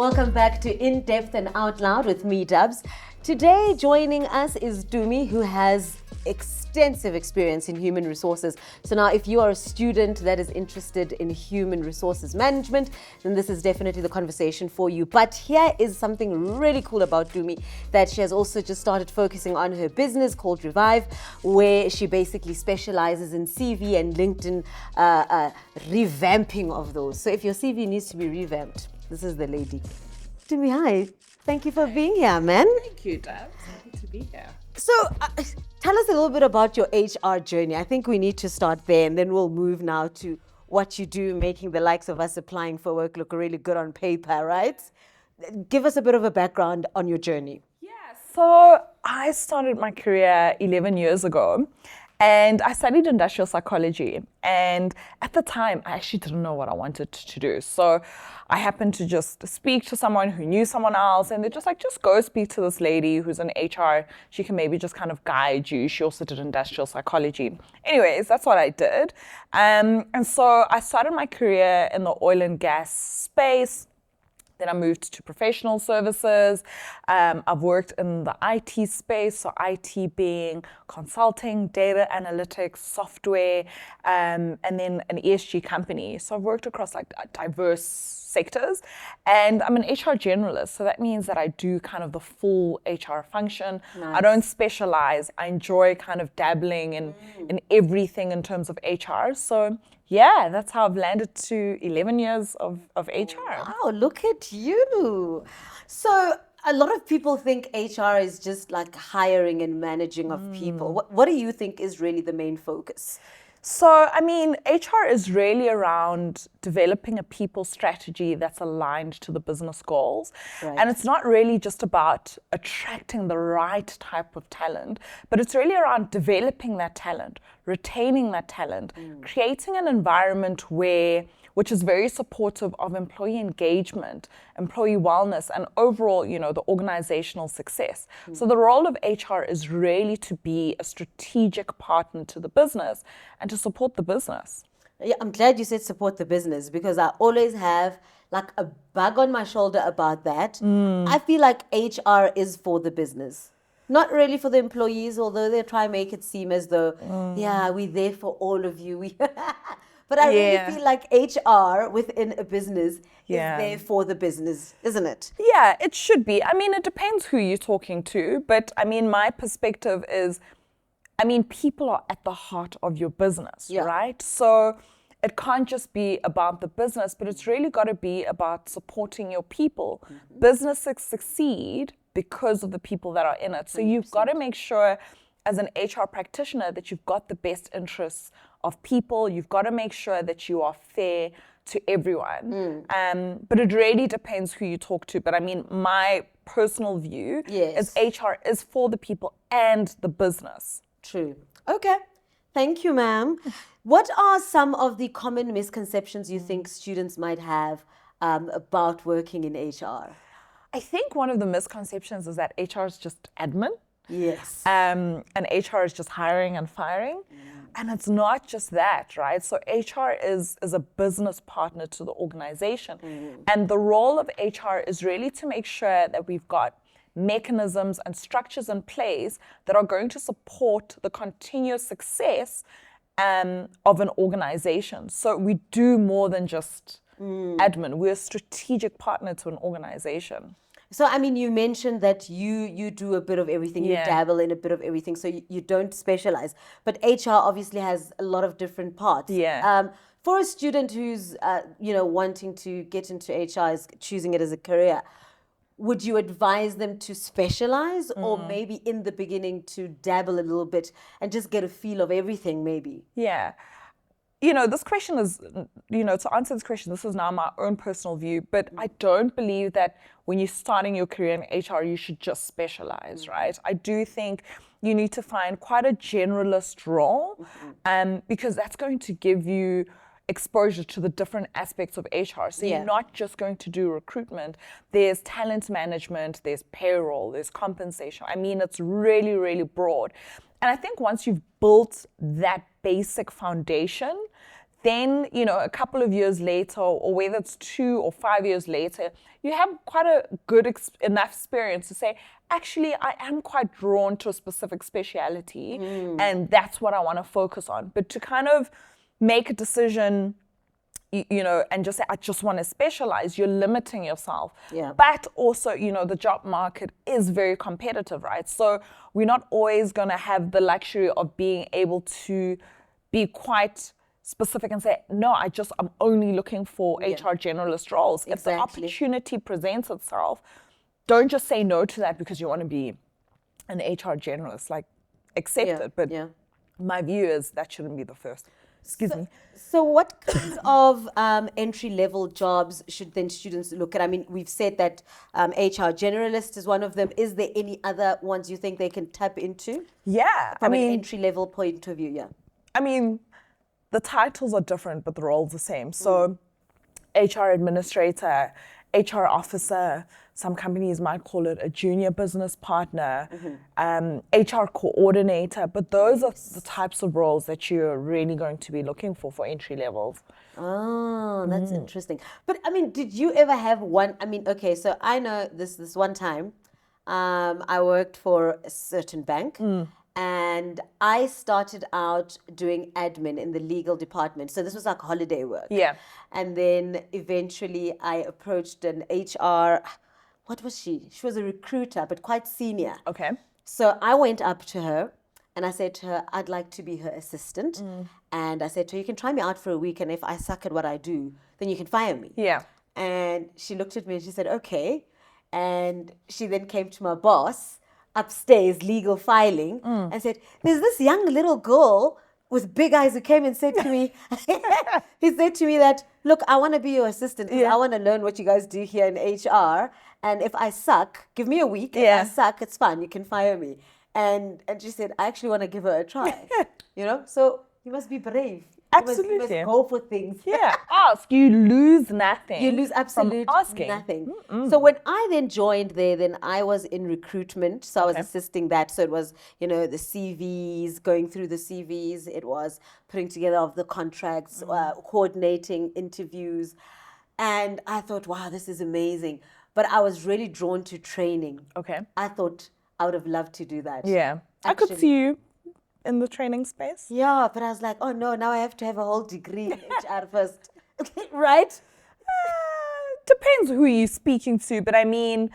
welcome back to In Depth and Out Loud with me, Dubs. Today, joining us is Tumi, who has extensive experience in human resources. So now, if you are a student that is interested in human resources management, then this is definitely the conversation for you. But here is something really cool about Tumi, that she has also just started focusing on her business called Revive, where she basically specializes in CV and LinkedIn revamping of those. So if your CV needs to be revamped, this is the lady. Tumi, hi. Thank you for being here, man. Thank you, Dad. Happy to be here. So tell us a little bit about your HR journey. I think we need to start there, and then we'll move now to what you do, making the likes of us applying for work look really good on paper, right? Give us a bit of a background on your journey. Yeah, so I started my career 11 years ago. And I studied industrial psychology. And at the time, I actually didn't know what I wanted to do. So I happened to just speak to someone who knew someone else. And they're just like, just go speak to this lady who's in HR. She can maybe just kind of guide you. She also did industrial psychology. Anyways, that's what I did. And so I started my career in the oil and gas space. Then I moved to professional services. I've worked in the IT space, so IT being consulting, data analytics, software, and then an ESG company. So I've worked across like diverse sectors, and I'm an HR generalist. So that means that I do kind of the full HR function. Nice. I don't specialize. I enjoy kind of dabbling in everything in terms of HR. So yeah, that's how I've landed to 11 years of HR. Wow, look at you. So a lot of people think HR is just like hiring and managing of people. What do you think is really the main focus? So, I mean, HR is really around developing a people strategy that's aligned to the business goals. Right. And it's not really just about attracting the right type of talent, but it's really around developing that talent, retaining that talent, creating an environment which is very supportive of employee engagement, employee wellness, and overall, the organizational success. So the role of HR is really to be a strategic partner to the business and to support the business. Yeah, I'm glad you said support the business, because I always have like a bug on my shoulder about that. I feel like HR is for the business. Not really for the employees, although they try and make it seem as though, yeah, we're there for all of you. But I really feel like HR within a business is there for the business, isn't it? Yeah, it should be. I mean, it depends who you're talking to, but I mean, my perspective is, people are at the heart of your business, right? So it can't just be about the business, but it's really got to be about supporting your people. Businesses succeed because of the people that are in it. So you've got to make sure as an HR practitioner that you've got the best interests of people. You've got to make sure that you are fair to everyone. But it really depends who you talk to. But I mean, my personal view is HR is for the people and the business. True. Okay. Thank you, ma'am. What are some of the common misconceptions you think students might have about working in HR? I think one of the misconceptions is that HR is just admin. Yes. And HR is just hiring and firing. And it's not just that, right? So HR is a business partner to the organization. And the role of HR is really to make sure that we've got mechanisms and structures in place that are going to support the continuous success of an organization. So we do more than just admin. We're a strategic partner to an organization. So, I mean, you mentioned that you do a bit of everything, you dabble in a bit of everything, so you don't specialize. But HR obviously has a lot of different parts. For a student who's, wanting to get into HR, is choosing it as a career, would you advise them to specialize or maybe in the beginning to dabble a little bit and just get a feel of everything maybe? Yeah. This question is, to answer this question, this is now my own personal view, but I don't believe that when you're starting your career in HR, you should just specialize, right? I do think you need to find quite a generalist role, because that's going to give you exposure to the different aspects of HR. So you're not just going to do recruitment. There's talent management, there's payroll, there's compensation. I mean, it's really, really broad. And I think once you've built that basic foundation, then, a couple of years later, or whether it's 2 or 5 years later, you have quite a good enough experience to say, actually, I am quite drawn to a specific speciality, and that's what I want to focus on. But to kind of make a decision, and just say, I just want to specialize, you're limiting yourself. Yeah. But also, the job market is very competitive, right? So we're not always going to have the luxury of being able to be quite specific and say, no, I'm only looking for HR generalist roles. If the opportunity presents itself, don't just say no to that because you want to be an HR generalist, like accept it. But my view is that shouldn't be the first. Excuse me. So what kinds of entry-level jobs should then students look at? I mean, we've said that HR generalist is one of them. Is there any other ones you think they can tap into? Yeah. From an entry-level point of view, yeah. I mean, the titles are different, but the role's the same. So HR administrator, HR officer, some companies might call it a junior business partner, HR coordinator, but those are the types of roles that you're really going to be looking for entry levels. Oh, that's interesting. But I mean, did you ever have one? I mean, okay, so I know this one time, I worked for a certain bank. And I started out doing admin in the legal department. So this was like holiday work. Yeah. And then eventually I approached an HR, what was she? She was a recruiter, but quite senior. Okay. So I went up to her and I said to her, I'd like to be her assistant. And I said to her, you can try me out for a week. And if I suck at what I do, then you can fire me. Yeah. And she looked at me and she said, okay. And she then came to my boss upstairs, legal filing, and said, there's this young little girl with big eyes who came and said to me, he said to me that, look, I want to be your assistant because I want to learn what you guys do here in HR. And if I suck, give me a week. If I suck, it's fine. You can fire me. And she said, I actually want to give her a try. So you must be brave. Absolutely. You must go for things. Yeah. Ask. You lose nothing. You lose absolutely nothing. So when I then joined there, then I was in recruitment. So I was assisting that. So it was, the CVs, going through the CVs. It was putting together of the contracts, coordinating interviews. And I thought, wow, this is amazing. But I was really drawn to training. Okay. I thought I would have loved to do that. Yeah. I could see you in the training space. Yeah, but I was like, oh no, now I have to have a whole degree in HR first. Right? Depends who you're speaking to, but I mean,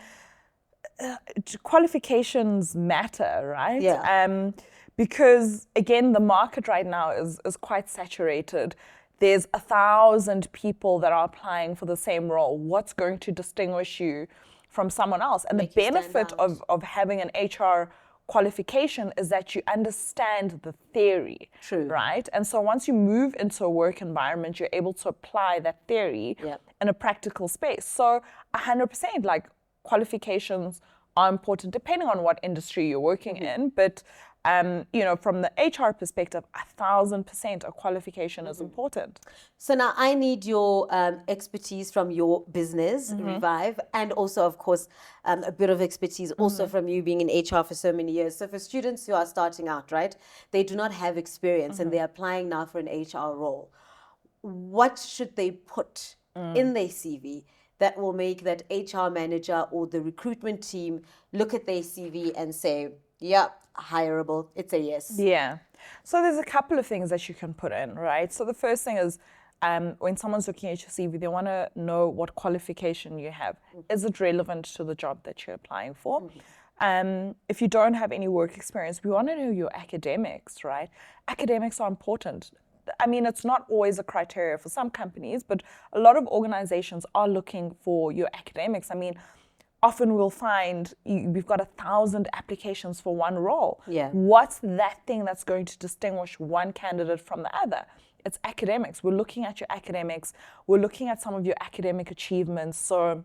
qualifications matter, right? Yeah. Because again, the market right now is quite saturated. There's 1,000 people that are applying for the same role. What's going to distinguish you from someone else? And the benefit of having an HR qualification is that you understand the theory. True. Right? And so once you move into a work environment, you're able to apply that theory in a practical space. So 100%, like, qualifications are important depending on what industry you're working in. But from the HR perspective, 1,000% a qualification is important. So now I need your expertise from your business, Revive, and also, of course, a bit of expertise also from you being in HR for so many years. So for students who are starting out, right, they do not have experience and they're applying now for an HR role. What should they put in their CV that will make that HR manager or the recruitment team look at their CV and say, yeah, hireable, it's a yes? Yeah. So there's a couple of things that you can put in, right? So the first thing is when someone's looking at your CV, they want to know what qualification you have. Is it relevant to the job that you're applying for? If you don't have any work experience, we want to know your academics, right? Academics are important. I mean, it's not always a criteria for some companies, but a lot of organizations are looking for your academics. I mean, often we'll find we've got 1,000 applications for one role. Yeah. What's that thing that's going to distinguish one candidate from the other? It's academics. We're looking at your academics. We're looking at some of your academic achievements. So,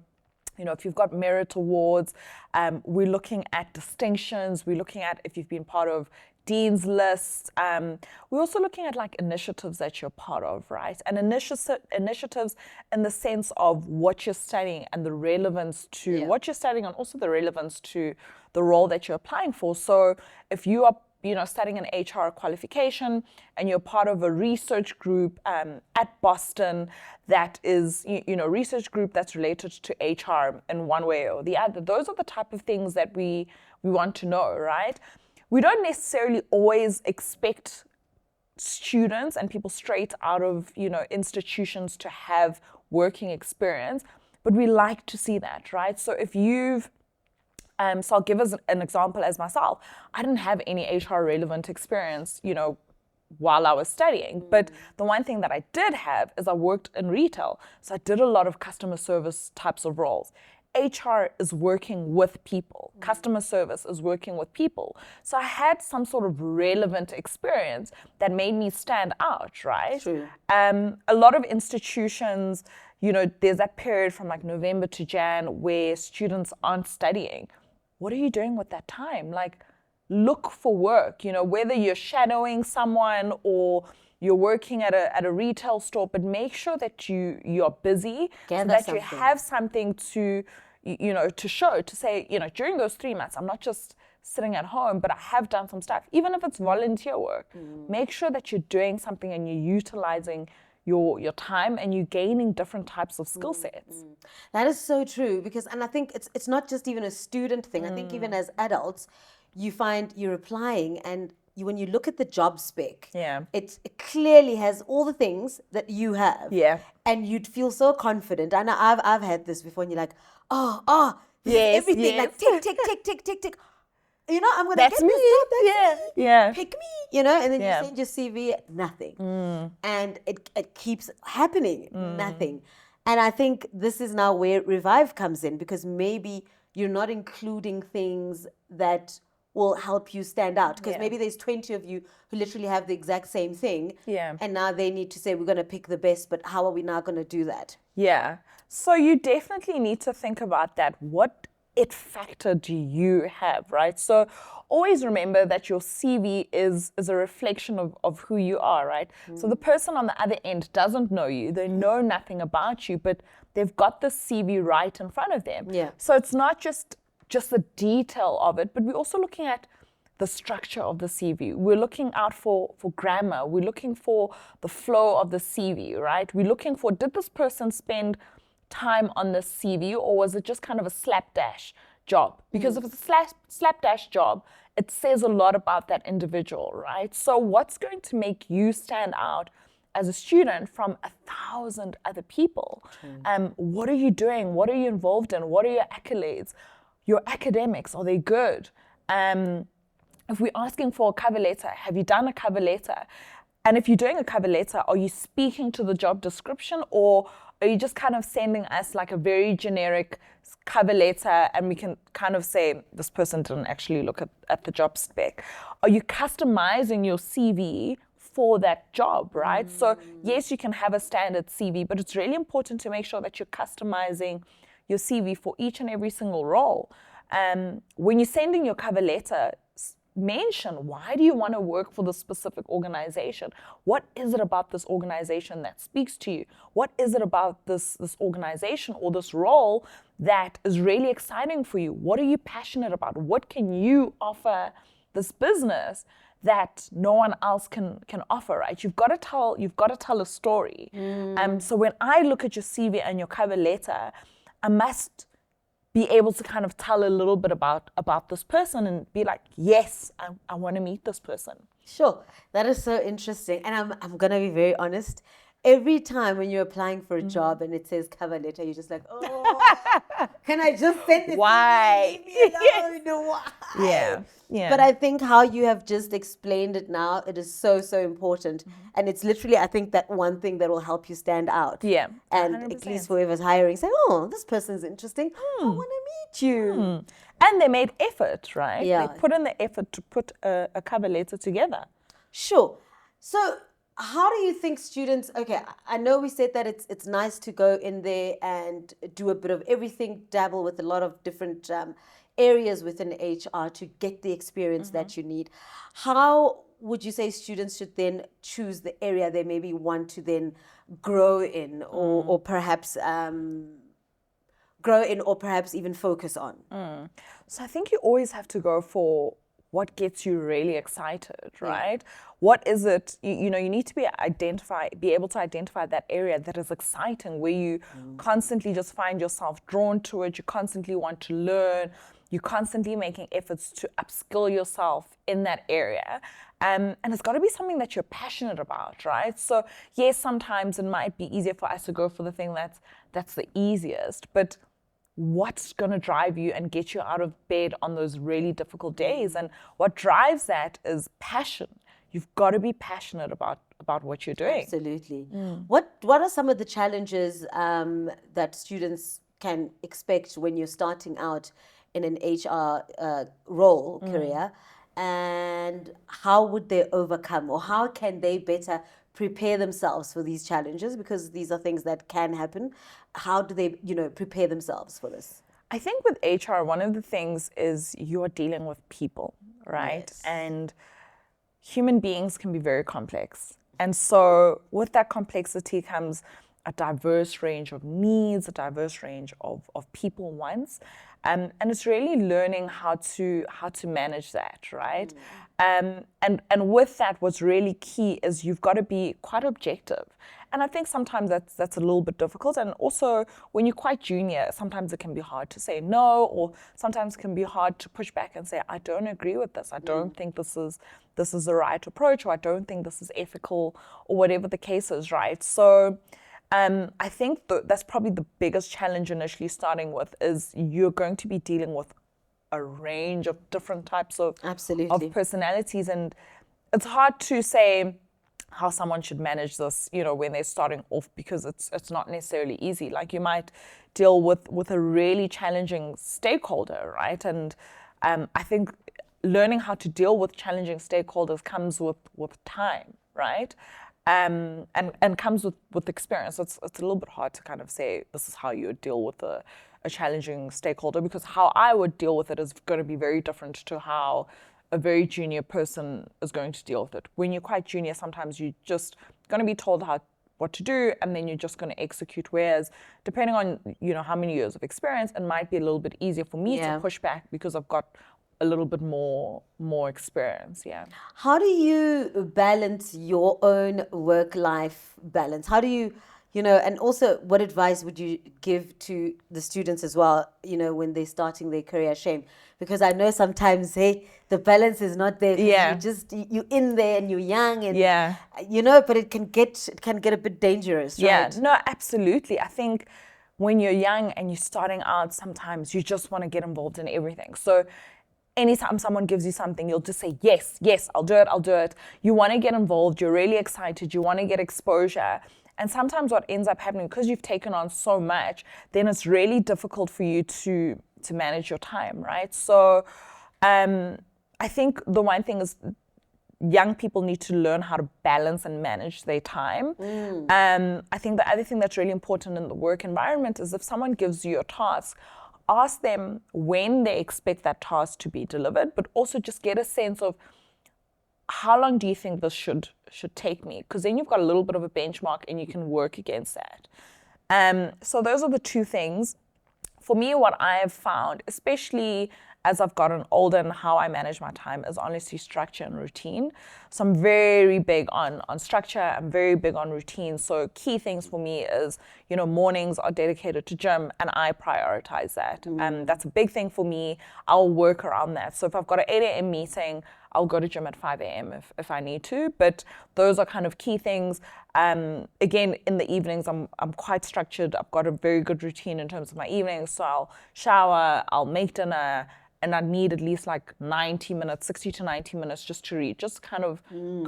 if you've got merit awards, we're looking at distinctions. We're looking at if you've been part of Dean's List. We're also looking at like initiatives that you're part of, right? And initiatives in the sense of what you're studying and the relevance to what you're studying, and also the relevance to the role that you're applying for. So if you are, studying an HR qualification and you're part of a research group at Boston that is, research group that's related to HR in one way or the other. Those are the type of things that we want to know, right? We don't necessarily always expect students and people straight out of, institutions to have working experience, but we like to see that, right? So if you've so I'll give us an example as myself. I didn't have any HR relevant experience, while I was studying. But the one thing that I did have is I worked in retail. So I did a lot of customer service types of roles. HR is working with people. Customer service is working with people. So I had some sort of relevant experience that made me stand out, right? True. A lot of institutions, there's that period from like November to Jan where students aren't studying. What are you doing with that time? Like, look for work, whether you're shadowing someone or you're working at a retail store, but make sure that you're busy so that you have something to, to show, to say, during those 3 months, I'm not just sitting at home, but I have done some stuff, even if it's volunteer work. Make sure that you're doing something and you're utilizing your time and you're gaining different types of skill sets. That is so true, and I think it's not just even a student thing. I think even as adults, you find you're applying and when you look at the job spec, it clearly has all the things that you have. Yeah. And you'd feel so confident. And I've had this before and you're like, this is everything. Yes. Like tick. I'm going to That's get me. this job. Yeah. Pick me, and then you send your CV, nothing. And it keeps happening, nothing. And I think this is now where Revive comes in, because maybe you're not including things that will help you stand out. Because maybe there's 20 of you who literally have the exact same thing. Yeah. And now they need to say, we're going to pick the best, but how are we now going to do that? Yeah. So you definitely need to think about that. What it factor do you have, right? So always remember that your CV is a reflection of who you are, right? So the person on the other end doesn't know you. They know nothing about you, but they've got the CV right in front of them. Yeah. So it's not just the detail of it, but we're also looking at the structure of the CV. We're looking out for grammar. We're looking for the flow of the CV, right? We're looking for, did this person spend time on the CV, or was it just kind of a slapdash job? Because if it's a slapdash job, it says a lot about that individual, right? So what's going to make you stand out as a student from 1,000 other people? What are you doing? What are you involved in? What are your accolades? Your academics, are they good? If we're asking for a cover letter, have you done a cover letter? And if you're doing a cover letter, are you speaking to the job description, or are you just kind of sending us like a very generic cover letter and we can kind of say, this person didn't actually look at the job spec? Are you customizing your CV for that job, right? So yes, you can have a standard CV, but it's really important to make sure that you're customizing your CV for each and every single role. When you're sending your cover letter, mention, why do you want to work for this specific organization? What is it about this organization that speaks to you? What is it about this organization or this role that is really exciting for you? What are you passionate about? What can you offer this business that no one else can offer, right? You've got to tell a story. So when I look at your CV and your cover letter, I must be able to kind of tell a little bit about this person and be like, yes, I want to meet this person. Sure. That is so interesting. And I'm going to be very honest. Every time when you're applying for a job and it says cover letter, you're just like, oh, can I just send it? Why? Leave me alone. Why? Yeah. But I think how you have just explained it now, it is so, so important. And it's literally, I think, that one thing that will help you stand out. Yeah. And 100%. at least whoever's hiring, say, oh, this person's interesting. I want to meet you. And they made effort, right? Yeah. They put in the effort to put a cover letter together. Sure. So how do you think students, okay, I know we said that it's nice to go in there and do a bit of everything, dabble with a lot of different areas within HR to get the experience that you need. How would you say students should then choose the area they maybe want to then grow in or perhaps grow in or perhaps even focus on? So I think you always have to go for what gets you really excited, right? What is it, you know, you need to be able to identify that area that is exciting, where you constantly just find yourself drawn to it, you constantly want to learn, you're constantly making efforts to upskill yourself in that area. And it's got to be something that you're passionate about, right? So yes, sometimes it might be easier for us to go for the thing that's the easiest, but what's going to drive you and get you out of bed on those really difficult days? And what drives that is passion. You've got to be passionate about what you're doing. Absolutely. What are some of the challenges that students can expect when you're starting out in an HR role career, and how would they overcome, or how can they better prepare themselves for these challenges, because these are things that can happen? How do they, prepare themselves for this? I think with HR, one of the things is you're dealing with people, right? Yes. And human beings can be very complex. And so with that complexity comes a diverse range of needs, a diverse range of people wants. And it's really learning how to manage that, right? And with that, what's really key is you've got to be quite objective. And I think sometimes that's a little bit difficult. And also, when you're quite junior, sometimes it can be hard to say no, or sometimes it can be hard to push back and say, I don't agree with this. I don't think this is the right approach, or I don't think this is ethical, or whatever the case is, right? So I think that's probably the biggest challenge initially starting with, is you're going to be dealing with a range of different types of personalities. And it's hard to say how someone should manage this, when they're starting off, because it's not necessarily easy. Like, you might deal with a really challenging stakeholder, right? And I think learning how to deal with challenging stakeholders comes with time, right? And comes with experience. It's a little bit hard to kind of say this is how you would deal with a challenging stakeholder, because how I would deal with it is going to be very different to how a very junior person is going to deal with it. When you're quite junior, sometimes you're just going to be told what to do, and then you're just going to execute. Whereas depending on how many years of experience, it might be a little bit easier for me to push back, because I've got a little bit more experience. How do you balance your own work-life balance? How do you, and also what advice would you give to the students as well, when they're starting their career? Shame, because I know sometimes, hey, the balance is not there. You're in there and you're young, and but it can get a bit dangerous, right? No, absolutely. I think when you're young and you're starting out, sometimes you just want to get involved in everything. So anytime someone gives you something, you'll just say, yes, I'll do it. You want to get involved, you're really excited, you want to get exposure. And sometimes what ends up happening, because you've taken on so much, then it's really difficult for you to manage your time, right? So I think the one thing is, young people need to learn how to balance and manage their time. I think the other thing that's really important in the work environment is, if someone gives you a task, ask them when they expect that task to be delivered, but also just get a sense of, how long do you think this should take me? Because then you've got a little bit of a benchmark and you can work against that. So those are the two things. For me, what I have found, especially as I've gotten older, and how I manage my time, is honestly structure and routine. So I'm very big on structure. I'm very big on routine. So key things for me is, mornings are dedicated to gym, and I prioritize that. And that's a big thing for me. I'll work around that. So if I've got an 8 a.m. meeting, I'll go to gym at 5 a.m. if I need to. But those are kind of key things. Again, in the evenings, I'm quite structured. I've got a very good routine in terms of my evenings. So I'll shower, I'll make dinner, and I need at least like 60 to 90 minutes just to read, just kind of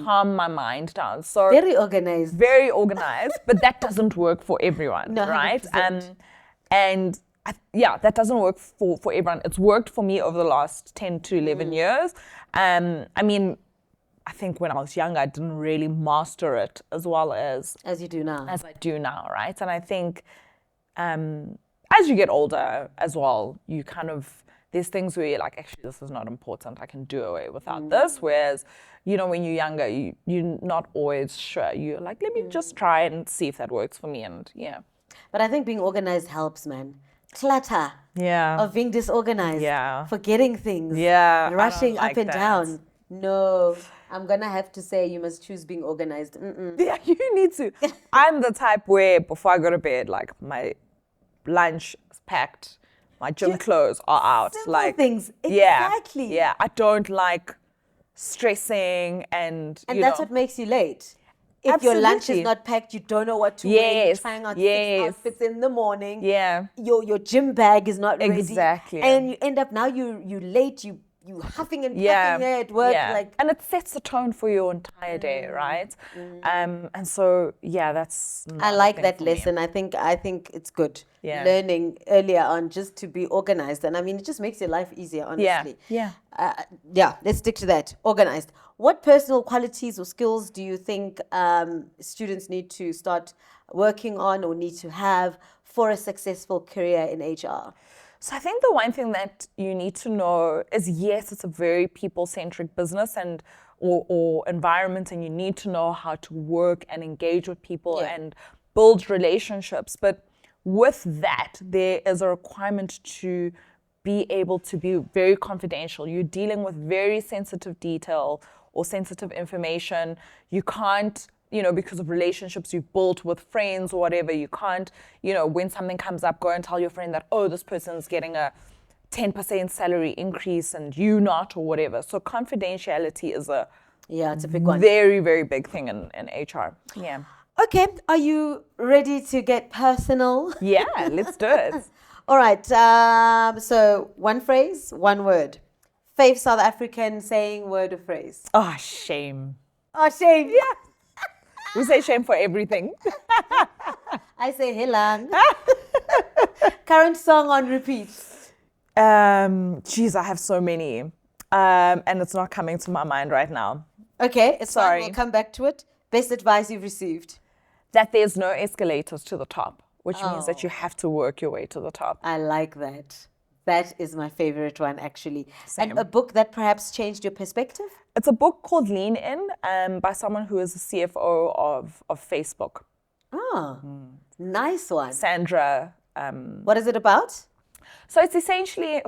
calm my mind down. So very organized, but that doesn't work for everyone, right? And that doesn't work for everyone. It's worked for me over the last 10 to 11 years. I mean, I think when I was younger, I didn't really master it as well as you do now. As I do now, right? And I think as you get older as well, you kind of, there's things where you're like, actually, this is not important. I can do away without this. Whereas, when you're younger, you're not always sure. You're like, let me just try and see if that works for me. And But I think being organized helps, man. clutter Yeah. of being disorganized, Yeah. forgetting things, Yeah, I don't rushing like up and that. down. No, I'm gonna have to say you must choose being organized. Mm-mm. Yeah, you need to. I'm the type where before I go to bed, like my lunch is packed, my gym Just clothes are out. simple Like things. Yeah, Exactly. yeah. I don't like stressing and And that's what makes you late. If your lunch is Absolutely. not packed, you don't know what to wear. You're Yes, trying out 6 yes. outfits in the morning. Yeah. Your gym bag is not ready. Exactly. And you end up now you late. You huffing and puffing here at work. Yeah. Like And it sets the tone for your entire day, right? And so yeah, that's I not a like thing that for me. lesson. I think it's good. Yeah. Learning earlier on just to be organized, and I mean it just makes your life easier. Honestly. Yeah. Yeah. Let's stick to that. Organized. What personal qualities or skills do you think students need to start working on or need to have for a successful career in HR? So I think the one thing that you need to know is, yes, it's a very people-centric business and or environment, and you need to know how to work and engage with people Yeah. and build relationships. But with that, there is a requirement to be able to be very confidential. You're dealing with very sensitive detail or sensitive information. You can't, because of relationships you've built with friends or whatever, you can't, when something comes up, go and tell your friend that, oh, this person's getting a 10% salary increase and you not, or whatever. So confidentiality is a It's a big one. very, very big thing in HR. Yeah. Okay, are you ready to get personal? Yeah, let's do it. All right. So one phrase, one word. Fave South African saying, word or phrase. Oh, shame. Oh, shame. Yeah. We say shame for everything. I say Hilang. Current song on repeat. Geez, I have so many. And it's not coming to my mind right now. Okay, it's fine. Sorry. We'll come back to it. Best advice you've received. That there's no escalators to the top, which means that you have to work your way to the top. I like that. That is my favorite one, actually. Same. And a book that perhaps changed your perspective? It's a book called Lean In by someone who is the CFO of Facebook, Oh, nice one. Sandra. What is it about? So it's essentially...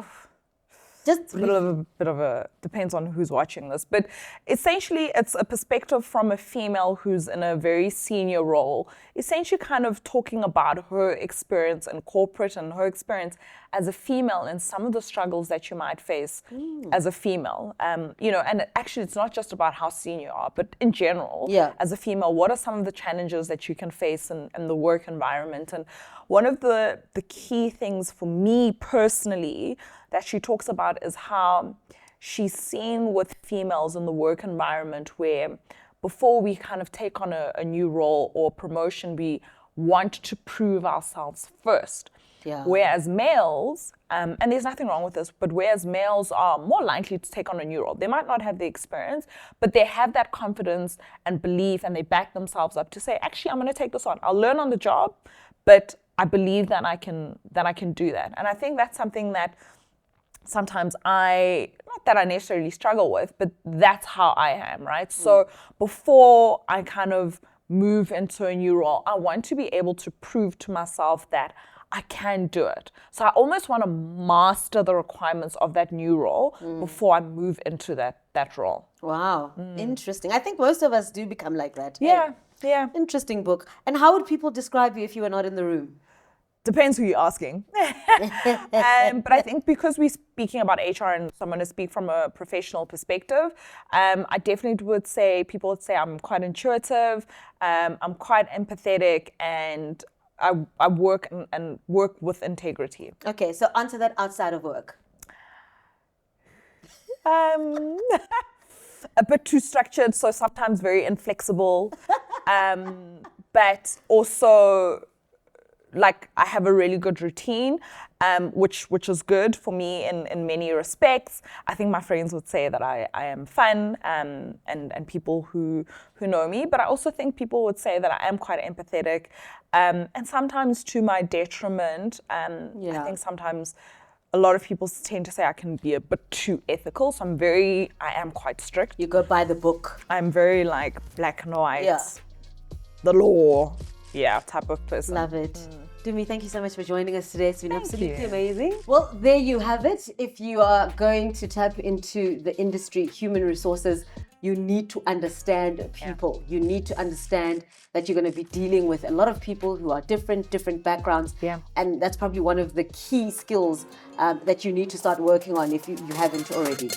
Just a bit of a depends on who's watching this, but essentially it's a perspective from a female who's in a very senior role, essentially kind of talking about her experience in corporate and her experience as a female and some of the struggles that you might face as a female. And actually it's not just about how senior you are, but in general, as a female, what are some of the challenges that you can face in the work environment? And one of the key things for me personally that she talks about is how she's seen with females in the work environment where before we kind of take on a new role or promotion, we want to prove ourselves first. Yeah. Whereas males, and there's nothing wrong with this, but whereas males are more likely to take on a new role, they might not have the experience, but they have that confidence and belief and they back themselves up to say, actually, I'm going to take this on. I'll learn on the job, but I believe that I can do that. And I think that's something that sometimes not that I necessarily struggle with, but that's how I am, right? So before I kind of move into a new role, I want to be able to prove to myself that I can do it. So I almost want to master the requirements of that new role before I move into that role. Wow, interesting. I think most of us do become like that. Yeah, yeah. Interesting book. And how would people describe you if you were not in the room? Depends who you're asking. But I think because we're speaking about HR and someone to speak from a professional perspective, I definitely would say, people would say I'm quite intuitive, I'm quite empathetic, and I work and work with integrity. Okay, so answer that outside of work. A bit too structured, so sometimes very inflexible, but also like I have a really good routine, which is good for me in many respects. I think my friends would say that I am fun, and people who know me, but I also think people would say that I am quite empathetic, and sometimes to my detriment. I think sometimes a lot of people tend to say I can be a bit too ethical, so I am quite strict. You go by the book. I'm very like black and white, Yeah. the law, type of person. Love it. Tumi, thank you so much for joining us today. It's been absolutely you. amazing. Well, there you have it. If you are going to tap into the industry, human resources, you need to understand people. You need to understand that you're going to be dealing with a lot of people who are different backgrounds. Yeah. And that's probably one of the key skills that you need to start working on if you haven't already.